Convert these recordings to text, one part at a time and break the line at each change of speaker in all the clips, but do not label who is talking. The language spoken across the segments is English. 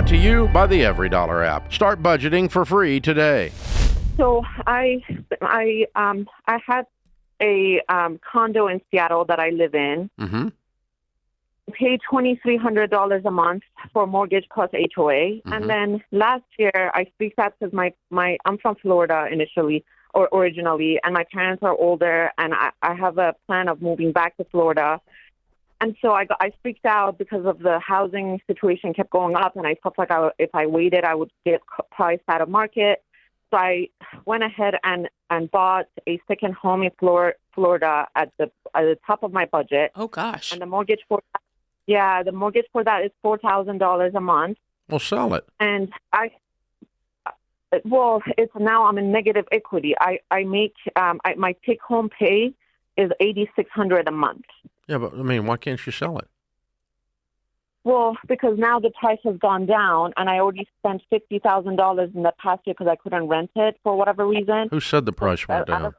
Brought to you by the Every Dollar app. Start budgeting for free today.
So I had a condo in Seattle that I live in.
Mm-hmm.
Pay $2,300 a month for mortgage plus HOA, and then last year I freaked out because I'm from Florida originally, and my parents are older, and I have a plan of moving back to Florida. And so I freaked out because of the housing situation kept going up, and I felt like if I waited, I would get priced out of market. So I went ahead and bought a second home in Florida at the top of my budget.
Oh gosh!
And the mortgage for that is $4,000 a month.
Well, sell it.
And it's now I'm in negative equity. I make my take home pay is $8,600 a month.
Yeah, but I mean, why can't you sell it?
Well, because now the price has gone down, and I already spent $50,000 in the past year because I couldn't rent it for whatever reason.
Who said the price went down?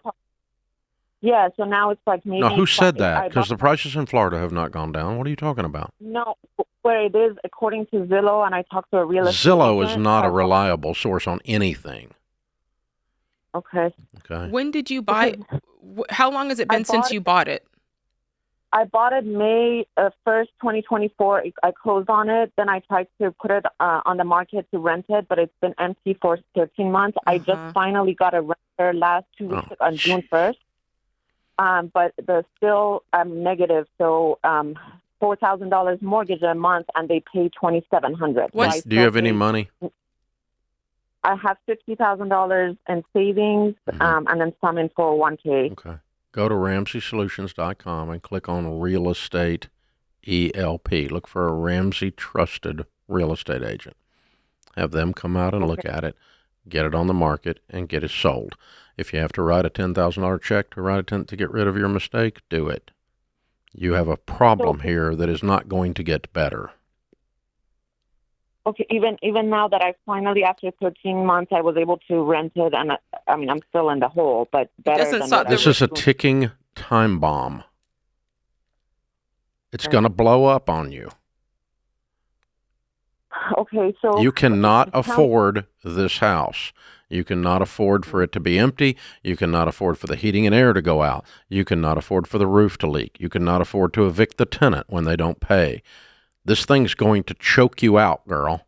Yeah, so now it's like maybe...
No, who said that? Because the prices in Florida have not gone down. What are you talking about?
No, where it is, according to Zillow, and I talked to a real estate
Zillow
agent,
is not a reliable source on anything.
Okay.
When did you buy... How long has it been since you bought it?
I bought it May 1st, 2024. I closed on it. Then I tried to put it on the market to rent it, but it's been empty for 13 months. I just finally got a renter last 2 weeks on June 1st. But they're still negative. So $4,000 mortgage a month, and they pay $2,700.
Do you have any money?
I have $50,000 in savings, and then some in 401k.
Okay. Go to RamseySolutions.com and click on Real Estate ELP. Look for a Ramsey Trusted Real Estate Agent. Have them come out and look at it, get it on the market, and get it sold. If you have to write a $10,000 check to get rid of your mistake, do it. You have a problem here that is not going to get better.
Okay, even now that I finally, after 13 months, I was able to rent it, and I'm still in the hole, but better than what
This is a ticking time bomb. It's going to blow up on you.
Okay, so...
You cannot afford this house. You cannot afford for it to be empty. You cannot afford for the heating and air to go out. You cannot afford for the roof to leak. You cannot afford to evict the tenant when they don't pay. This thing's going to choke you out, girl.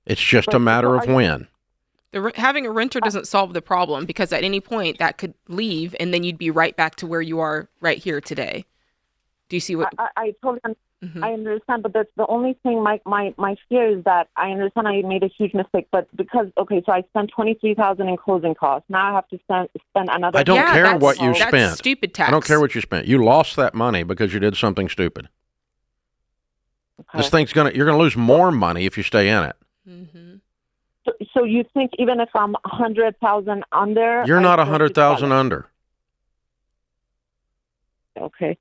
It's just a matter of when.
Having a renter doesn't solve the problem, because at any point that could leave, and then you'd be right back to where you are right here today. Do you see what...
I totally I understand, but that's the only thing. My fear is that I understand I made a huge mistake, but because, so I spent $23,000 in closing costs. Now I have to spend another...
I don't care what you spent.
That's stupid tax.
I don't care what you spent. You lost that money because you did something stupid. Okay. This thing's you're gonna lose more money if you stay in it.
So you think even if I'm 100,000 under...
You're not 100,000 under.
Okay.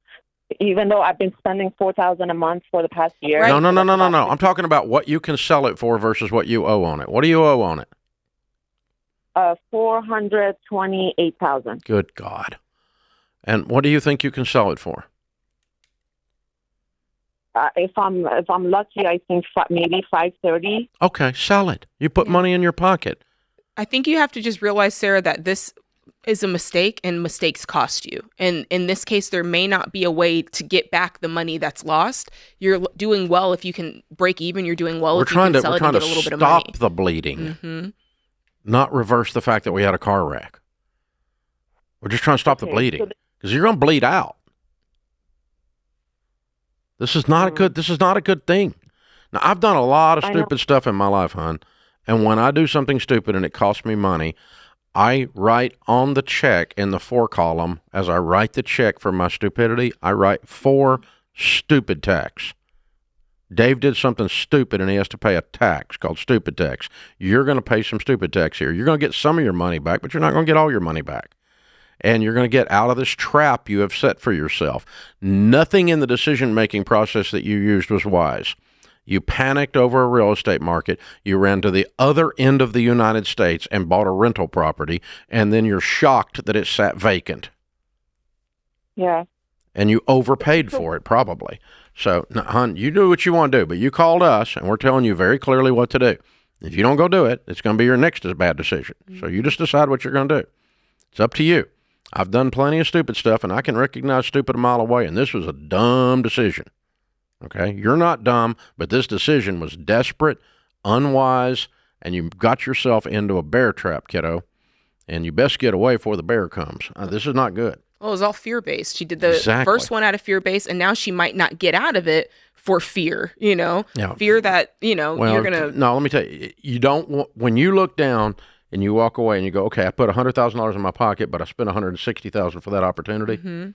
Even though I've been spending $4,000 a month for the past year.
Right. No. I'm talking about what you can sell it for versus what you owe on it. What do you owe on it?
$428,000.
Good God! And what do you think you can sell it for?
If I'm lucky, I think maybe $530,000.
Okay, sell it. You put money in your pocket.
I think you have to just realize, Sarah, that this is a mistake, and mistakes cost you. And in this case, there may not be a way to get back the money that's lost. You're doing well if you can break even. You're doing well if you can sell it and get a little bit of money.
We're trying to stop the bleeding, not reverse the fact that we had a car wreck. We're just trying to stop the bleeding, because you're going to bleed out. This is not a good. This is not a good thing. Now, I've done a lot of stupid stuff in my life, hon. And when I do something stupid and it costs me money, I write on the check in the for column, as I write the check for my stupidity, I write for stupid tax. Dave did something stupid and he has to pay a tax called stupid tax. You're going to pay some stupid tax here. You're going to get some of your money back, but you're not going to get all your money back. And you're going to get out of this trap you have set for yourself. Nothing in the decision-making process that you used was wise. You panicked over a real estate market. You ran to the other end of the United States and bought a rental property, and then you're shocked that it sat vacant.
Yeah.
and you overpaid for it probably. So, hon, you do what you want to do, but you called us, and we're telling you very clearly what to do. If you don't go do it, it's going to be your next bad decision. So you just decide what you're going to do. It's up to you. I've done plenty of stupid stuff, and I can recognize stupid a mile away, and this was a dumb decision. Okay? You're not dumb, but this decision was desperate, unwise, and you got yourself into a bear trap, kiddo, and you best get away before the bear comes. This is not good.
Well, it was all fear-based. She did the first one out of fear-based, and now she might not get out of it for fear, fear that, you're going to...
No, let me tell you, you don't when you look down and you walk away and you go, okay, I put $100,000 in my pocket, but I spent $160,000 for that opportunity.
Mm-hmm.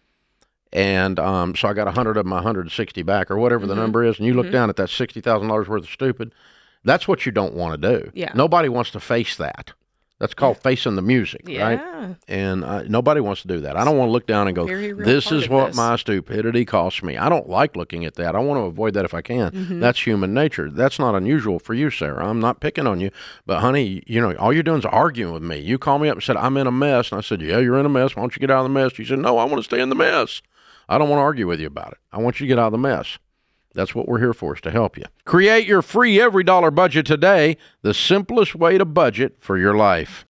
And so I got 100 of my 160 back or whatever the number is, and you look down at that $60,000 worth of stupid. That's what you don't want to do.
Yeah.
Nobody wants to face that. That's called facing the music, right? And nobody wants to do that. I don't want to look down and go, this is what my stupidity cost me. I don't like looking at that. I want to avoid that if I can.
Mm-hmm.
That's human nature. That's not unusual for you, Sarah. I'm not picking on you. But, honey, all you're doing is arguing with me. You called me up and said, I'm in a mess. And I said, yeah, you're in a mess. Why don't you get out of the mess? You said, no, I want to stay in the mess. I don't want to argue with you about it. I want you to get out of the mess. That's what we're here for, is to help you. Create your free every dollar budget today, the simplest way to budget for your life.